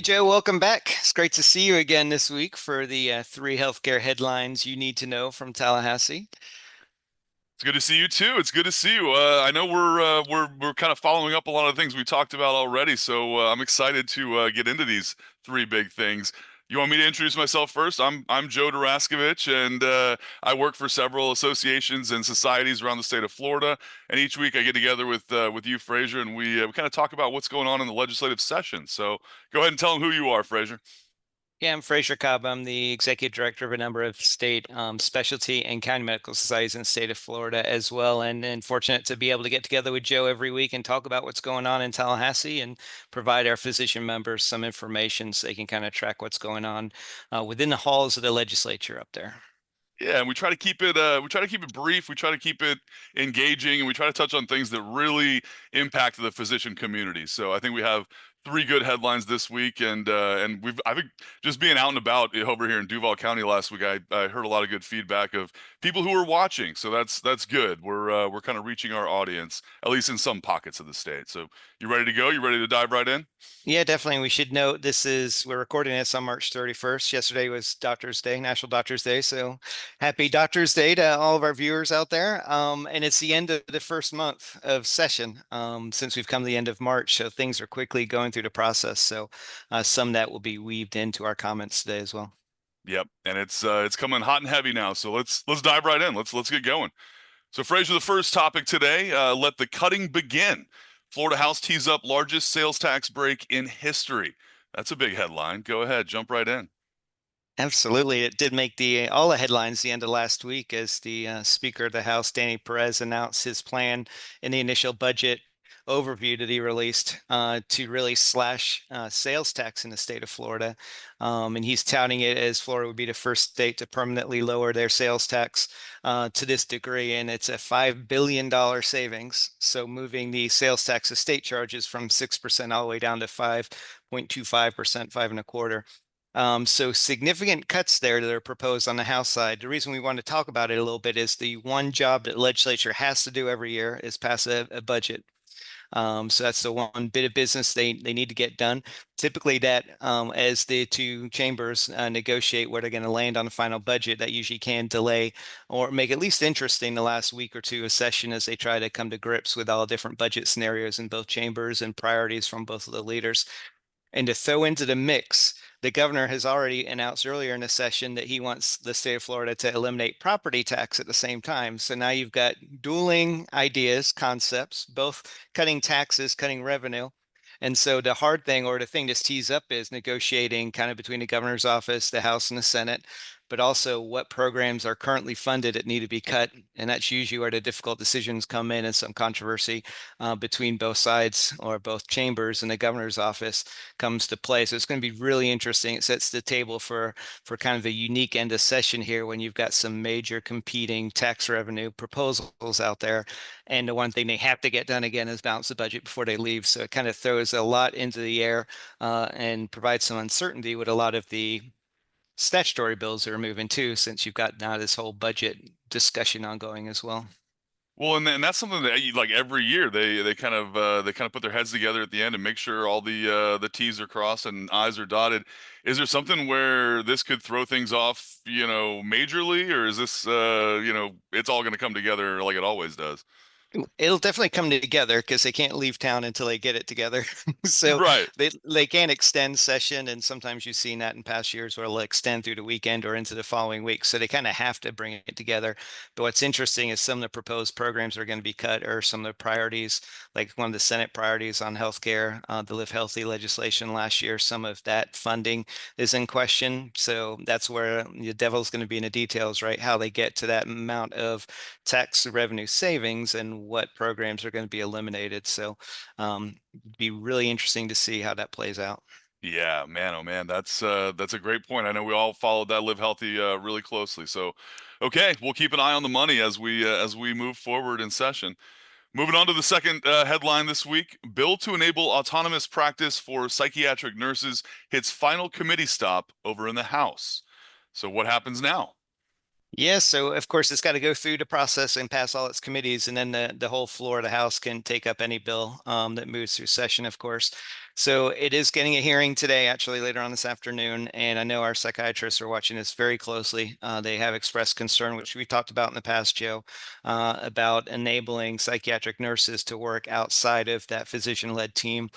Hey Joe, welcome back. It's great to see you again this week for the three healthcare headlines you need to know from Tallahassee. It's good to see you too. It's good to see you. I know we're kind of following up a lot of things we talked about already, so I'm excited to get into these three big things. You want me to introduce myself first? I'm Joe Daraskevich, and I work for several associations and societies around the state of Florida. And each week I get together with you, Fraser, and we kind of talk about what's going on in the legislative session. So go ahead and tell them who you are, Fraser. Yeah, I'm Fraser Cobbe. I'm the executive director of a number of state specialty and county medical societies in the state of Florida as well. And fortunate to be able to get together with Joe every week and talk about what's going on in Tallahassee and provide our physician members some information so they can kind of track what's going on within the halls of the legislature up there. Yeah, and we try to keep it brief, we try to keep it engaging, and we try to touch on things that really impact the physician community. So I think we have three good headlines this week, and I think just being out and about over here in Duval County last week, I heard a lot of good feedback of people who were watching. So that's good. We're kind of reaching our audience, at least in some pockets of the state. So you ready to go? You ready to dive right in? Yeah, definitely. We should note we're recording this on March 31st. Yesterday was Doctor's Day, National Doctor's Day. So happy Doctor's Day to all of our viewers out there. And it's the end of the first month of session since we've come to the end of March. So things are quickly going through the process. So some of that will be weaved into our comments today as well. Yep, and it's coming hot and heavy now. So let's dive right in. Let's get going. So, Fraser, the first topic today, let the cutting begin. Florida House tees up largest sales tax break in history. That's a big headline. Go ahead, jump right in. Absolutely. It did make the all the headlines the end of last week as the Speaker of the House, Danny Perez, announced his plan in the initial budget overview that he released to really slash sales tax in the state of Florida. And he's touting it as Florida would be the first state to permanently lower their sales tax to this degree. And it's a $5 billion savings. So moving the sales tax estate charges from 6% all the way down to 5.25%, five and a quarter. So significant cuts there that are proposed on the House side. The reason we want to talk about it a little bit is the one job that legislature has to do every year is pass a budget. So that's the one bit of business they need to get done. Typically, that as the two chambers negotiate where they're going to land on the final budget, that usually can delay or make at least interesting the last week or two of session as they try to come to grips with all different budget scenarios in both chambers and priorities from both of the leaders. And to throw into the mix, the governor has already announced earlier in the session that he wants the state of Florida to eliminate property tax at the same time. So now you've got dueling ideas, concepts, both cutting taxes, cutting revenue. And so the hard thing or the thing to tease up is negotiating kind of between the governor's office, the House, and the Senate, but also what programs are currently funded that need to be cut. And that's usually where the difficult decisions come in and some controversy between both sides or both chambers and the governor's office comes to play. So it's going to be really interesting. It sets the table for kind of a unique end of session here when you've got some major competing tax revenue proposals out there. And the one thing they have to get done again is balance the budget before they leave. So it kind of throws a lot into the air and provides some uncertainty with a lot of the statutory bills that are moving too, since you've got now this whole budget discussion ongoing as well. Well, and that's something that like every year they kind of put their heads together at the end and make sure all the T's are crossed and I's are dotted. Is there something where this could throw things off, majorly, or is this it's all going to come together like it always does? It'll definitely come together because they can't leave town until they get it together. So Right. they can extend session, and sometimes you've seen that in past years where they'll extend through the weekend or into the following week. So they kind of have to bring it together. But what's interesting is some of the proposed programs are going to be cut, or some of the priorities, like one of the Senate priorities on healthcare, the Live Healthy legislation last year. Some of that funding is in question. So that's where the devil's going to be in the details, right? How they get to that amount of tax revenue savings and what programs are going to be eliminated. So it'd be really interesting to see how that plays out. Yeah, man, oh man, that's a great point. I know we all followed that Live Healthy really closely. So, okay, we'll keep an eye on the money as we move forward in session. Moving on to the second headline this week, bill to enable autonomous practice for psychiatric nurses hits final committee stop over in the House. So what happens now? Yeah, so of course it's got to go through the process and pass all its committees, and then the whole floor of the House can take up any bill that moves through session, of course. So it is getting a hearing today, actually later on this afternoon, and I know our psychiatrists are watching this very closely. They have expressed concern, which we talked about in the past, Joe, about enabling psychiatric nurses to work outside of that physician-led team.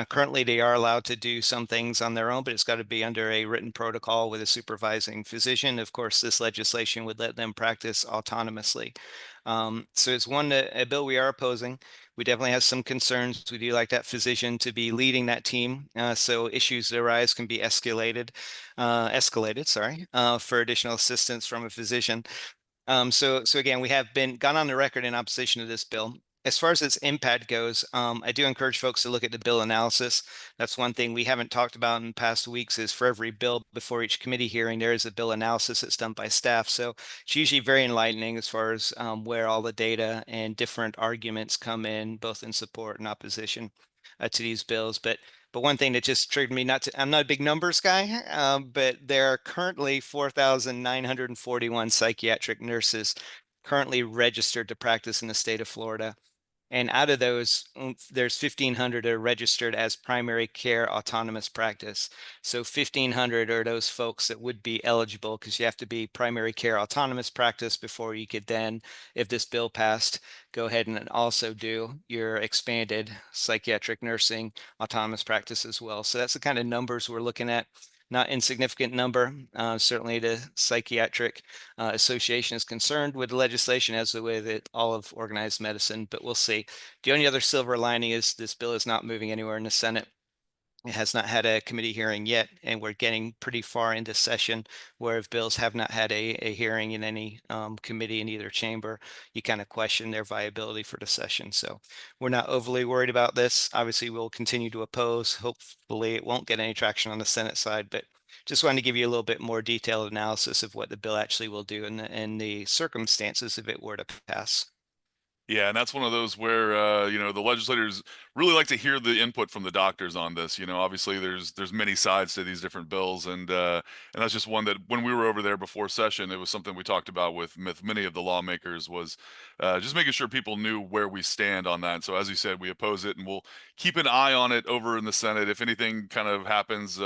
Currently, they are allowed to do some things on their own, but it's got to be under a written protocol with a supervising physician. Of course, this legislation would let them practice autonomously. So it's a bill we are opposing. We definitely have some concerns. We do like that physician to be leading that team, so issues that arise can be escalated, sorry, for additional assistance from a physician. So again, we have been gone on the record in opposition to this bill. As far as its impact goes, I do encourage folks to look at the bill analysis. That's one thing we haven't talked about in past weeks is for every bill before each committee hearing, there is a bill analysis that's done by staff. So it's usually very enlightening as far as where all the data and different arguments come in, both in support and opposition to these bills. But one thing that just triggered me I'm not a big numbers guy, but there are currently 4,941 psychiatric nurses currently registered to practice in the state of Florida. And out of those, there's 1,500 are registered as primary care autonomous practice. So 1,500 are those folks that would be eligible because you have to be primary care autonomous practice before you could then, if this bill passed, go ahead and also do your expanded psychiatric nursing autonomous practice as well. So that's the kind of numbers we're looking at. Not insignificant number. Certainly the Psychiatric Association is concerned with the legislation as with it, all of organized medicine, but we'll see. The only other silver lining is this bill is not moving anywhere in the Senate. It has not had a committee hearing yet, and we're getting pretty far into session where if bills have not had a hearing in any committee in either chamber, you kind of question their viability for the session. So we're not overly worried about this. Obviously, we'll continue to oppose. Hopefully, it won't get any traction on the Senate side, but just wanted to give you a little bit more detailed analysis of what the bill actually will do and the circumstances if it were to pass. Yeah, and that's one of those where the legislators really like to hear the input from the doctors on this. Obviously there's many sides to these different bills, and that's just one that when we were over there before session, it was something we talked about with many of the lawmakers was just making sure people knew where we stand on that. So as you said, we oppose it, and we'll keep an eye on it over in the Senate. If anything kind of happens,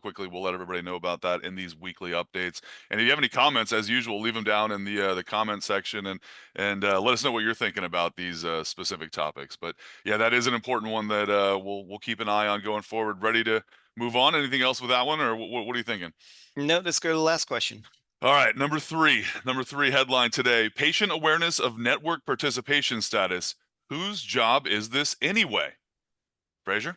quickly we'll let everybody know about that in these weekly updates. And if you have any comments, as usual, leave them down in the comment section and let us know what you're thinking about these specific topics. But yeah, that is an important one that we'll keep an eye on going forward. Ready to move on? Anything else with that one, or what are you thinking? No, let's go to the last question. All right, number three headline today: patient awareness of network participation status. Whose job is this anyway? Fraser?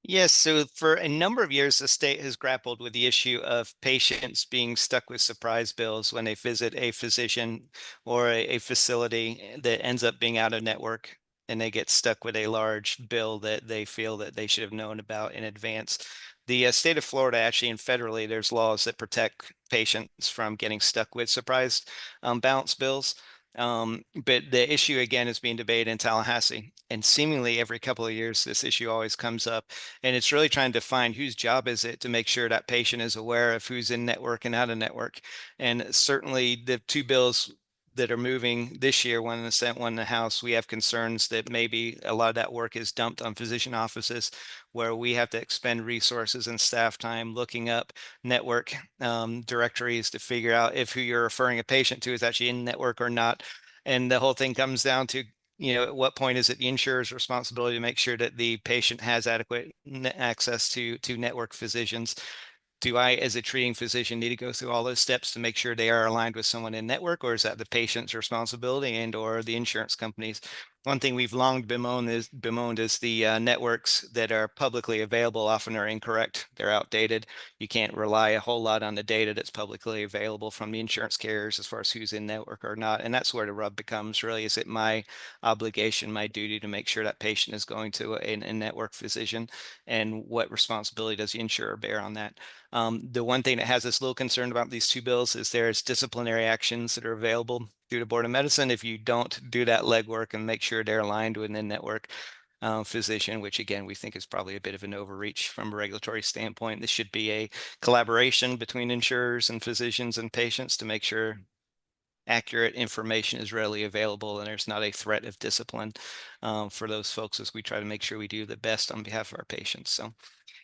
Yes, so for a number of years, the state has grappled with the issue of patients being stuck with surprise bills when they visit a physician or a facility that ends up being out of network and they get stuck with a large bill that they feel that they should have known about in advance. The state of Florida, actually, and federally, there's laws that protect patients from getting stuck with surprise balance bills. But the issue again is being debated in Tallahassee, and seemingly every couple of years, this issue always comes up. And it's really trying to find whose job is it to make sure that patient is aware of who's in network and out of network. And certainly the two bills that are moving this year, one in the Senate, one in the House, we have concerns that maybe a lot of that work is dumped on physician offices where we have to expend resources and staff time looking up network directories to figure out if who you're referring a patient to is actually in network or not. And the whole thing comes down to at what point is it the insurer's responsibility to make sure that the patient has adequate access to network physicians? Do I, as a treating physician, need to go through all those steps to make sure they are aligned with someone in network, or is that the patient's responsibility and or the insurance companies? One thing we've long bemoaned is the networks that are publicly available often are incorrect. They're outdated. You can't rely a whole lot on the data that's publicly available from the insurance carriers as far as who's in network or not. And that's where the rub becomes really, is it my obligation, my duty to make sure that patient is going to a network physician, and what responsibility does the insurer bear on that? The one thing that has us a little concerned about these two bills is there's disciplinary actions that are available through the Board of Medicine if you don't do that legwork and make sure they're aligned with an network physician, which again, we think is probably a bit of an overreach from a regulatory standpoint. This should be a collaboration between insurers and physicians and patients to make sure accurate information is readily available and there's not a threat of discipline for those folks as we try to make sure we do the best on behalf of our patients. So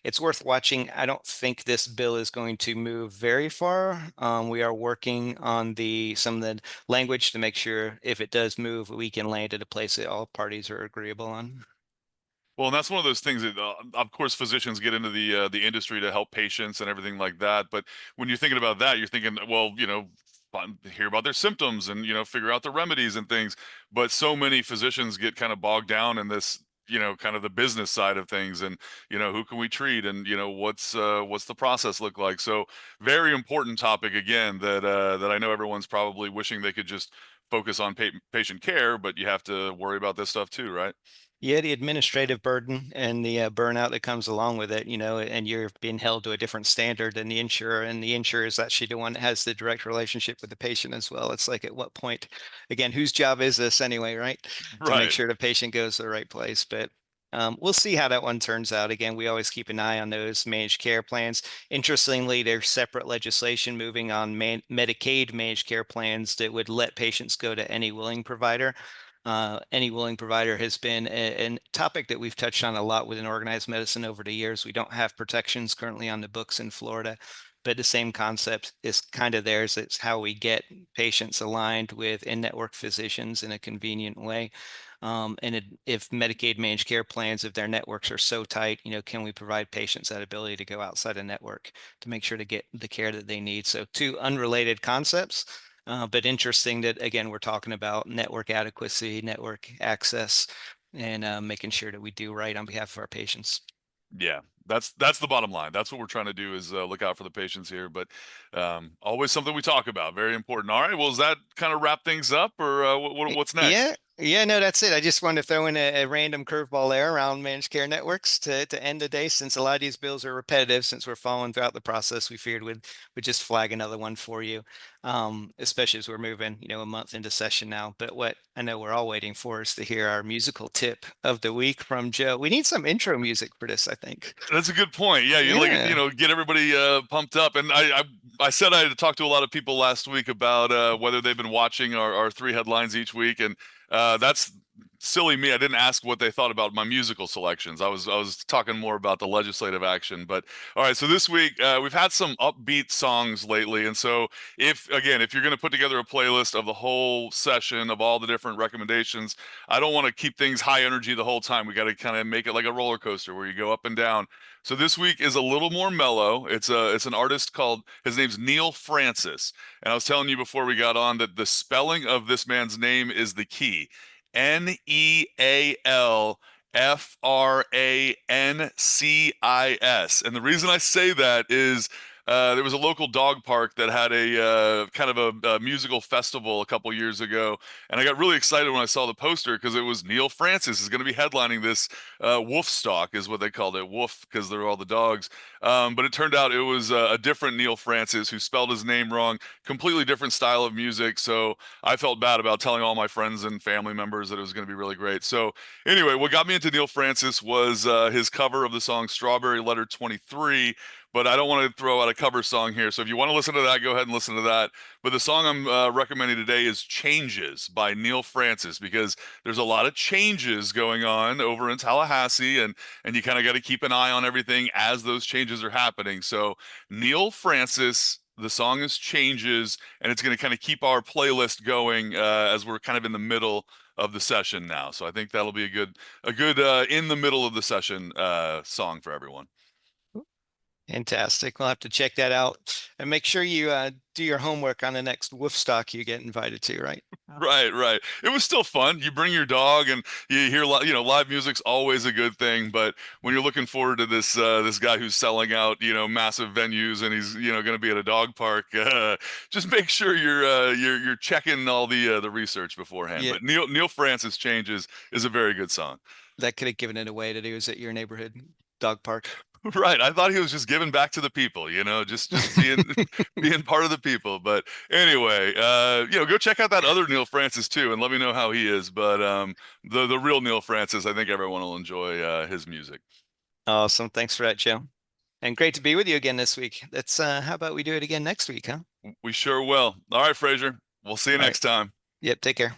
it's worth watching. I don't think this bill is going to move very far. We are working on some of the language to make sure if it does move, we can land at a place that all parties are agreeable on. Well, and that's one of those things that, of course, physicians get into the industry to help patients and everything like that. But when you're thinking about that, you're thinking, well, hear about their symptoms and figure out the remedies and things. But so many physicians get kind of bogged down in this, kind of the business side of things, and who can we treat, and what's the process look like. So very important topic again that I know everyone's probably wishing they could just focus on patient care, but you have to worry about this stuff too, right? Yeah, the administrative burden and the burnout that comes along with it, and you're being held to a different standard than the insurer, and the insurer is actually the one that has the direct relationship with the patient as well. It's like, at what point, again, whose job is this anyway, right? To make Right. sure the patient goes to the right place. But we'll see how that one turns out. Again, we always keep an eye on those managed care plans. Interestingly, there's separate legislation moving on Medicaid managed care plans that would let patients go to any willing provider. Any willing provider has been a topic that we've touched on a lot within organized medicine over the years. We don't have protections currently on the books in Florida, but the same concept is kind of theirs. It's how we get patients aligned with in-network physicians in a convenient way. If Medicaid managed care plans, if their networks are so tight, can we provide patients that ability to go outside a network to make sure to get the care that they need? So two unrelated concepts, but interesting that, again, we're talking about network adequacy, network access, and making sure that we do right on behalf of our patients. Yeah, that's the bottom line. That's what we're trying to do is look out for the patients here. But always something we talk about. Very important. All right. Well, does that kind of wrap things up, or what's next? Yeah, yeah, no, that's it. I just wanted to throw in a random curveball there around managed care networks to end the day, since a lot of these bills are repetitive, since we're following throughout the process. We figured we'd just flag another one for you, especially as we're moving, a month into session now. But what I know we're all waiting for is to hear our musical tip of the week from Joe. We need some intro music for this, I think. That's a good point. Yeah, you like Yeah. get everybody pumped up. And I said I had to talk to a lot of people last week about whether they've been watching our three headlines each week, and that's silly me. I didn't ask what they thought about my musical selections. I was talking more about the legislative action. But all right, so this week we've had some upbeat songs lately, and so if you're going to put together a playlist of the whole session of all the different recommendations, I don't want to keep things high energy the whole time. We got to kind of make it like a roller coaster where you go up and down. So this week is a little more mellow. It's an artist called, his name's Neil Francis. And I was telling you before we got on that the spelling of this man's name is the key. Nealfrancis. And the reason I say that is there was a local dog park that had a kind of a musical festival a couple years ago, and I got really excited when I saw the poster because it was Neil Francis is going to be headlining this wolf stalk, is what they called it, wolf because they're all the dogs. But it turned out it was a different Neil Francis who spelled his name wrong, completely different style of music. So I felt bad about telling all my friends and family members that it was going to be really great. So anyway, what got me into Neil Francis was his cover of the song Strawberry Letter 23, but I don't want to throw out a cover song here. So if you want to listen to that, go ahead and listen to that. But the song I'm recommending today is Changes by Neil Francis, because there's a lot of changes going on over in Tallahassee, and you kind of got to keep an eye on everything as those changes are happening. So Neil Francis, the song is Changes, and it's going to kind of keep our playlist going as we're kind of in the middle of the session now. So I think that'll be a good in the middle of the session song for everyone. Fantastic. We'll have to check that out and make sure you do your homework on the next wolf stock you get invited to, right? Right, right. It was still fun. You bring your dog and you hear, live music's always a good thing. But when you're looking forward to this guy who's selling out, massive venues, and he's, going to be at a dog park, just make sure you're checking all the research beforehand. Yeah, But Neil Francis Changes is a very good song. that could have given it away that he was at your neighborhood dog park. Right. I thought he was just giving back to the people, just being being part of the people. But anyway, go check out that other Neil Francis too, and let me know how he is. But the real Neil Francis, I think everyone will enjoy his music. Awesome. Thanks for that, Joe. And great to be with you again this week. How about we do it again next week, huh? We sure will. All right, Fraser. We'll see you All right. next time. Yep. Take care.